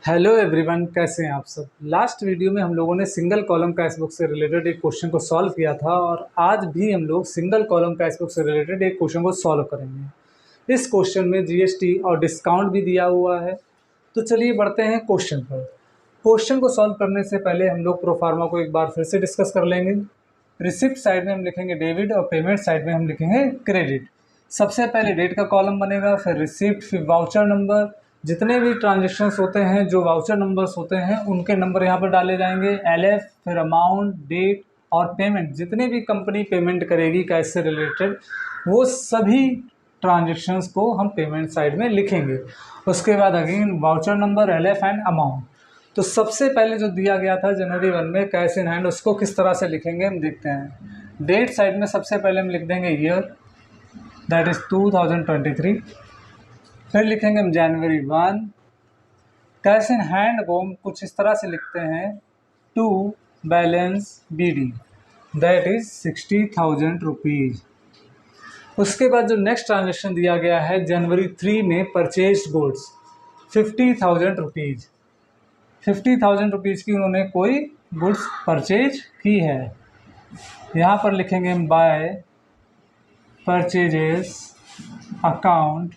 Hello everyone, कैसे हैं आप सब। लास्ट वीडियो में हम लोगों ने सिंगल कॉलम कैश बुक से रिलेटेड एक क्वेश्चन को सॉल्व किया था और आज भी हम लोग सिंगल कॉलम कैश बुक से रिलेटेड एक क्वेश्चन को सॉल्व करेंगे। इस क्वेश्चन में जीएसटी और डिस्काउंट भी दिया हुआ है। तो चलिए बढ़ते हैं क्वेश्चन पर। क्वेश्चन को सॉल्व करने से पहले हम लोग प्रोफार्मा को एक बार फिर से डिस्कस कर लेंगे। रिसिप्ट साइड में हम लिखेंगे डेबिट और पेमेंट साइड में हम लिखेंगे क्रेडिट। सबसे पहले डेट का कॉलम बनेगा, फिर रिसिप्ट, फिर वाउचर नंबर। जितने भी ट्रांजेक्शन्स होते हैं, जो वाउचर नंबर्स होते हैं, उनके नंबर यहाँ पर डाले जाएंगे। एलएफ, फिर अमाउंट, डेट और पेमेंट। जितने भी कंपनी पेमेंट करेगी कैश से रिलेटेड, वो सभी ट्रांजेक्शन्स को हम पेमेंट साइड में लिखेंगे। उसके बाद again voucher number, LF and amount. तो सबसे पहले जो दिया गया था जनवरी 1 में कैश इन हैंड, उसको किस तरह से लिखेंगे हम देखते हैं। डेट साइड में सबसे पहले हम लिख देंगे ईयर, दैट इज़ 2023। फिर लिखेंगे हम जनवरी 1। कैश इन हैंड को हम कुछ इस तरह से लिखते हैं, to balance BD, that is 60,000 rupees. उसके बाद जो नेक्स्ट ट्रांजेक्शन दिया गया है जनवरी 3 में, परचेज गुड्स 50,000 रुपीज़। 50,000 रुपीज़ की उन्होंने कोई गुड्स परचेज की है। यहाँ पर लिखेंगे हम बाय परचेजेस अकाउंट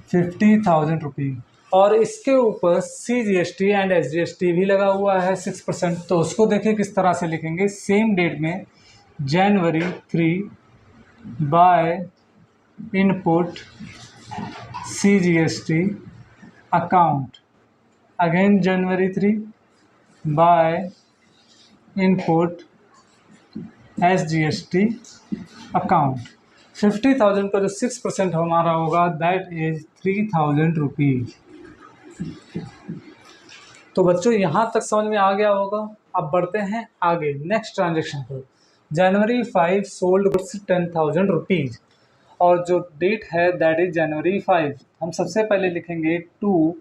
50,000 रुपीज़। और इसके ऊपर CGST एंड SGST भी लगा हुआ है 6%। तो उसको देखिए किस तरह से लिखेंगे। सेम डेट में जनवरी 3 by input CGST account, again January 3 by input SGST account. 50,000 का जो 6% हमारा होगा, दैट इज 3,000 रुपीज़। तो बच्चों यहाँ तक समझ में आ गया होगा। अब बढ़ते हैं आगे नेक्स्ट ट्रांजेक्शन पर। जनवरी 5 सोल्ड गुड्स 10,000 रुपीज़ और जो डेट है दैट इज जनवरी 5। हम सबसे पहले लिखेंगे to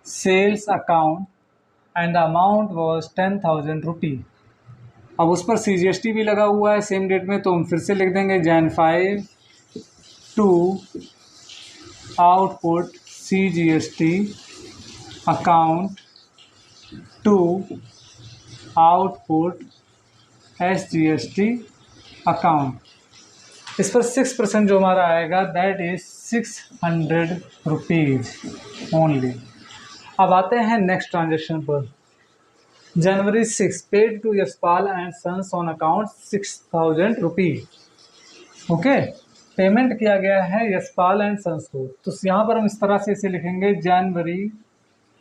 sales account and the amount was 10,000 rupees. अब उस पर CGST भी लगा हुआ है सेम डेट में, तो हम फिर से लिख देंगे Jan 5 to output CGST account to output SGST account. इस पर 6% जो हमारा आएगा, दैट इज 600 रुपीज़ ओनली। अब आते हैं नेक्स्ट ट्रांजेक्शन पर। January 6 paid to Yashpal and sons on account 6,000 rupees. Okay, payment किया गया है यशपाल एंड सन्स को। तो यहाँ पर हम इस तरह से इसे लिखेंगे, January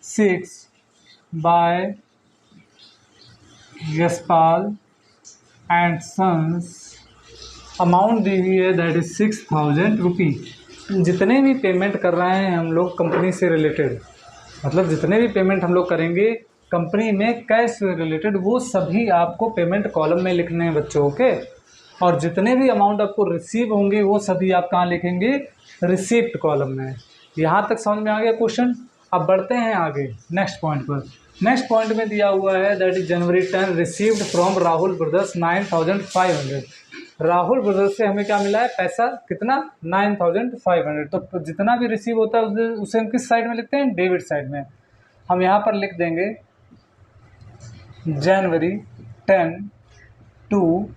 6 by Yashpal and sons, amount दी हुई है दैट इज 6,000 रुपीज़। जितने भी पेमेंट कर रहे हैं हम लोग कंपनी से रिलेटेड, मतलब जितने भी पेमेंट हम लोग करेंगे कंपनी में कैश से रिलेटेड, वो सभी आपको पेमेंट कॉलम में लिखने हैं बच्चों। ओके, और जितने भी अमाउंट आपको रिसीव होंगे वो सभी आप कहाँ लिखेंगे, रिसिप्ट कॉलम में। यहाँ तक समझ में आ गया क्वेश्चन। अब बढ़ते हैं आगे नेक्स्ट पॉइंट पर। नेक्स्ट पॉइंट में दिया हुआ है that is January 10 received from Rahul brothers 9,500। Rahul brothers से हमें क्या मिला है, पैसा कितना, 9,500। तो जितना भी रिसीव होता है उसे हम किस साइड में लिखते हैं, डेबिट साइड में। हम यहाँ पर लिख देंगे January 10 to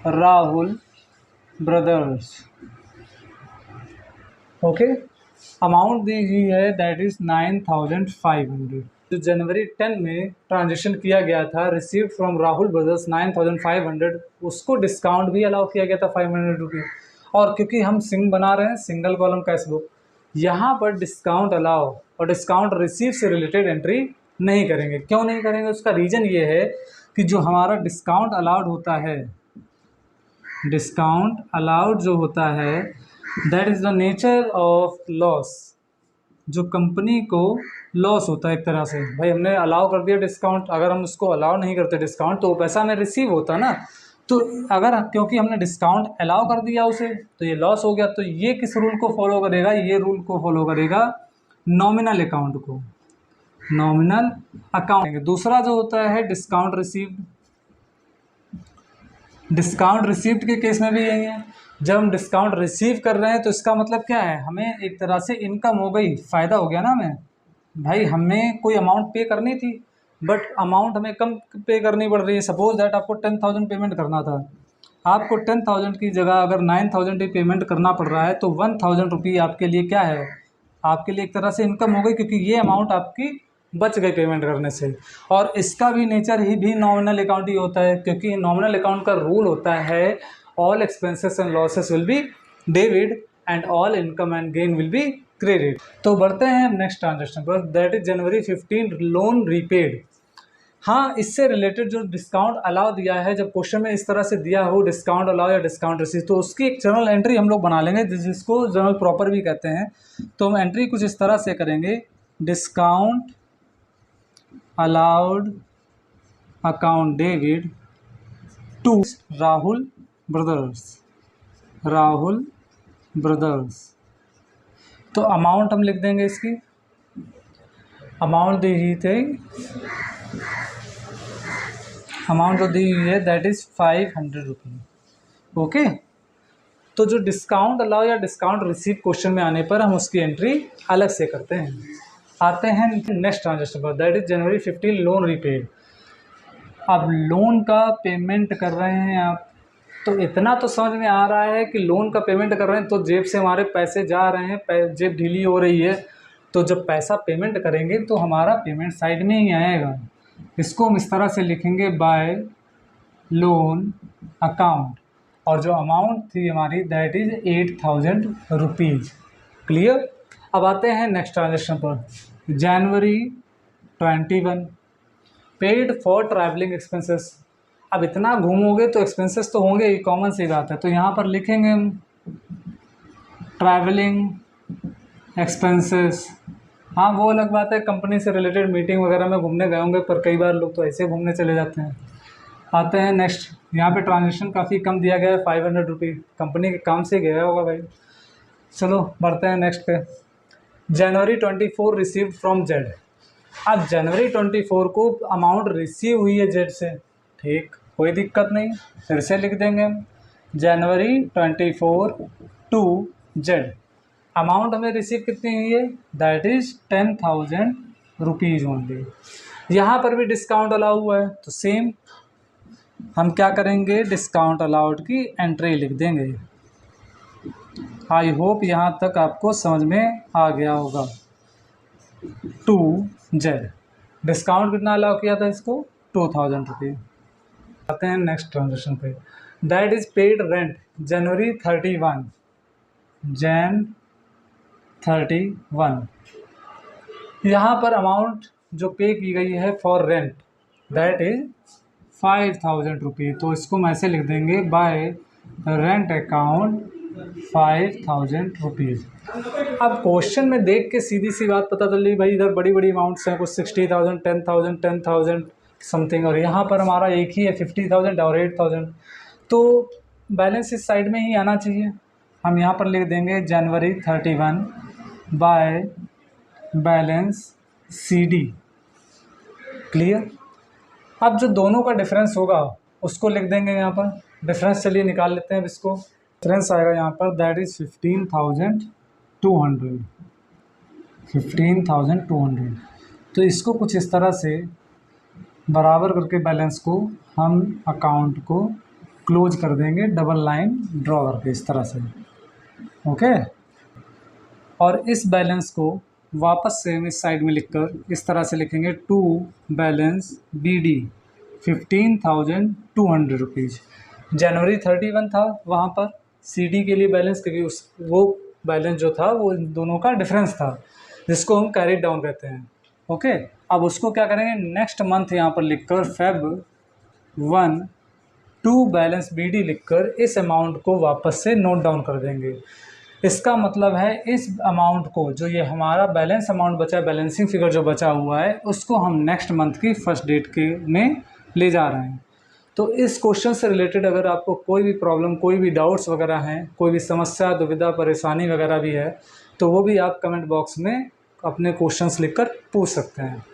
Rahul brothers. Okay, amount दी हुई है दैट इज 9,500। जो जनवरी 10 में ट्रांजेक्शन किया गया था, रिसीव्ड फ्रॉम राहुल ब्रदर्स 9,500, उसको डिस्काउंट भी अलाउ किया गया था 500 रुपीज़। और क्योंकि हम बना रहे हैं सिंगल कॉलम कैश बुक, यहाँ पर डिस्काउंट अलाउ और डिस्काउंट रिसीव से रिलेटेड एंट्री नहीं करेंगे। क्यों नहीं करेंगे, उसका रीज़न ये है कि जो हमारा डिस्काउंट अलाउड होता है, डिस्काउंट अलाउड जो होता है, that is the nature of loss. जो कंपनी को लॉस होता है एक तरह से, भाई हमने अलाउ कर दिया डिस्काउंट, अगर हम उसको अलाउ नहीं करते डिस्काउंट तो वो पैसा हमें रिसीव होता ना। तो अगर क्योंकि हमने डिस्काउंट अलाउ कर दिया उसे, तो ये लॉस हो गया। तो ये किस रूल को फॉलो करेगा, ये रूल को फॉलो करेगा नॉमिनल अकाउंट को, नॉमिनल अकाउंट। दूसरा जो होता है डिस्काउंट रिसीव्ड। डिस्काउंट रिसीव्ड के केस में भी यही है, जब हम डिस्काउंट रिसीव कर रहे हैं तो इसका मतलब क्या है, हमें एक तरह से इनकम हो गई, फ़ायदा हो गया ना हमें। भाई हमें कोई अमाउंट पे करनी थी, बट अमाउंट हमें कम पे करनी पड़ रही है। सपोज दैट आपको 10,000 पेमेंट करना था, आपको 10,000 की जगह अगर 9,000 ही पेमेंट करना पड़ रहा है, तो 1,000 रुपये आपके लिए क्या है, आपके लिए एक तरह से इनकम हो गई, क्योंकि ये अमाउंट आपकी बच गई पेमेंट करने से। और इसका भी नेचर ही भी नॉमिनल अकाउंट ही होता है, क्योंकि नॉमिनल अकाउंट का रूल होता है all expenses and losses will be debit and all income and gain will be credit. तो बढ़ते हैं नेक्स्ट ट्रांजेक्शन पर, that is January 15 loan repaid. हाँ, इससे रिलेटेड जो डिस्काउंट अलाउ दिया है, जब क्वेश्चन में इस तरह से दिया हो डिस्काउंट अलाउ या डिस्काउंट रिसीव, तो उसकी एक जर्नल एंट्री हम लोग बना लेंगे, जिसको जर्नल प्रॉपर भी कहते हैं। तो हम एंट्री कुछ इस तरह से करेंगे, discount allowed account debit to Rahul brothers. तो अमाउंट हम लिख देंगे, इसकी अमाउंट दी हुई थी, अमाउंट जो दी हुई है दैट इज़ 500 रुपये। ओके, तो जो डिस्काउंट अलाउ या डिस्काउंट रिसीव क्वेश्चन में आने पर हम उसकी एंट्री अलग से करते हैं। आते हैं नेक्स्ट ट्रांजेक्शन पर, that is January 15 loan repaid. अब लोन का पेमेंट कर रहे हैं आप, तो इतना तो समझ में आ रहा है कि लोन का पेमेंट कर रहे हैं तो जेब से हमारे पैसे जा रहे हैं, जेब ढीली हो रही है। तो जब पैसा पेमेंट करेंगे तो हमारा पेमेंट साइड में ही आएगा। इसको हम इस तरह से लिखेंगे, बाय लोन अकाउंट, और जो अमाउंट थी हमारी दैट इज़ 8,000 रुपीज़। क्लियर। अब आते हैं नेक्स्ट ट्रांजेक्शन पर, जनवरी 21 पेड फॉर ट्रैवलिंग एक्सपेंसेस। अब इतना घूमोगे तो एक्सपेंसेस तो होंगे ही, कॉमन सी बात है। तो यहाँ पर लिखेंगे हम ट्रैवलिंग एक्सपेंसेस। हाँ, वो अलग बात है, कंपनी से रिलेटेड मीटिंग वगैरह में घूमने गए होंगे, पर कई बार लोग तो ऐसे घूमने चले जाते हैं। आते हैं नेक्स्ट, यहाँ पे ट्रांजेक्शन काफ़ी कम दिया गया है, 500 रुपये, कंपनी के काम से गया होगा भाई। चलो बढ़ते हैं नेक्स्ट पे, जनवरी 24 रिसीव्ड फ्रॉम जेड। अब जनवरी 24 को अमाउंट रिसीव हुई है जेड से, ठीक, कोई दिक्कत नहीं, फिर से लिख देंगे हम जनवरी 24 टू जेड। अमाउंट हमें रिसीव कितनी हुई है, दैट इज़ 10,000 रुपीज़ ओनली। यहाँ पर भी डिस्काउंट अलाउ हुआ है, तो सेम हम क्या करेंगे, डिस्काउंट अलाउड की एंट्री लिख देंगे। आई होप यहाँ तक आपको समझ में आ गया होगा। टू जेड डिस्काउंट कितना अलाउ किया था इसको, 2,000 रुपये। आते हैं नेक्स्ट ट्रांजेक्शन पे, दैट इज़ पेड रेंट जनवरी 31, जैन 31। यहाँ पर अमाउंट जो पे की गई है फॉर रेंट दैट इज़ 5,000 रुपये। तो इसको हम ऐसे लिख देंगे, बाय रेंट अकाउंट 5,000 रुपीज़। अब क्वेश्चन में देख के सीधी सी बात पता चल रही भाई, इधर बड़ी बड़ी अमाउंट्स हैं, कुछ 60,000, 10,000 समथिंग, और यहाँ पर हमारा एक ही है 50,000 और 8,000। तो बैलेंस इस साइड में ही आना चाहिए। हम यहाँ पर लिख देंगे जनवरी 31 बाय बैलेंस CD। क्लियर। अब जो दोनों का डिफरेंस होगा उसको लिख देंगे यहाँ पर। डिफरेंस चलिए निकाल लेते हैं। अब इसको डिफरेंस आएगा यहाँ पर, दैट इज़ 15,200। 15,200। तो इसको कुछ इस तरह से बराबर करके बैलेंस को हम अकाउंट को क्लोज कर देंगे, डबल लाइन ड्रॉ करके इस तरह से। ओके, और इस बैलेंस को वापस से हम इस साइड में लिखकर इस तरह से लिखेंगे, टू बैलेंस BD 15,200 रुपीज़। जनवरी 31 था वहाँ पर CD के लिए बैलेंस, क्योंकि वो बैलेंस जो था वो इन दोनों का डिफरेंस था, जिसको हम कैरी डाउन कहते हैं। ओके, अब उसको क्या करेंगे, नेक्स्ट मंथ यहाँ पर लिखकर Feb 1 टू बैलेंस BD लिखकर इस अमाउंट को वापस से नोट डाउन कर देंगे। इसका मतलब है इस अमाउंट को, जो ये हमारा बैलेंस अमाउंट बचा है, बैलेंसिंग फिगर जो बचा हुआ है, उसको हम नेक्स्ट मंथ की फर्स्ट डेट के में ले जा रहे हैं। तो इस क्वेश्चन से रिलेटेड अगर आपको कोई भी प्रॉब्लम, कोई भी डाउट्स वगैरह हैं, कोई भी समस्या, दुविधा, परेशानी वगैरह भी है, तो वो भी आप कमेंट बॉक्स में अपने क्वेश्चंस लिखकर पूछ सकते हैं।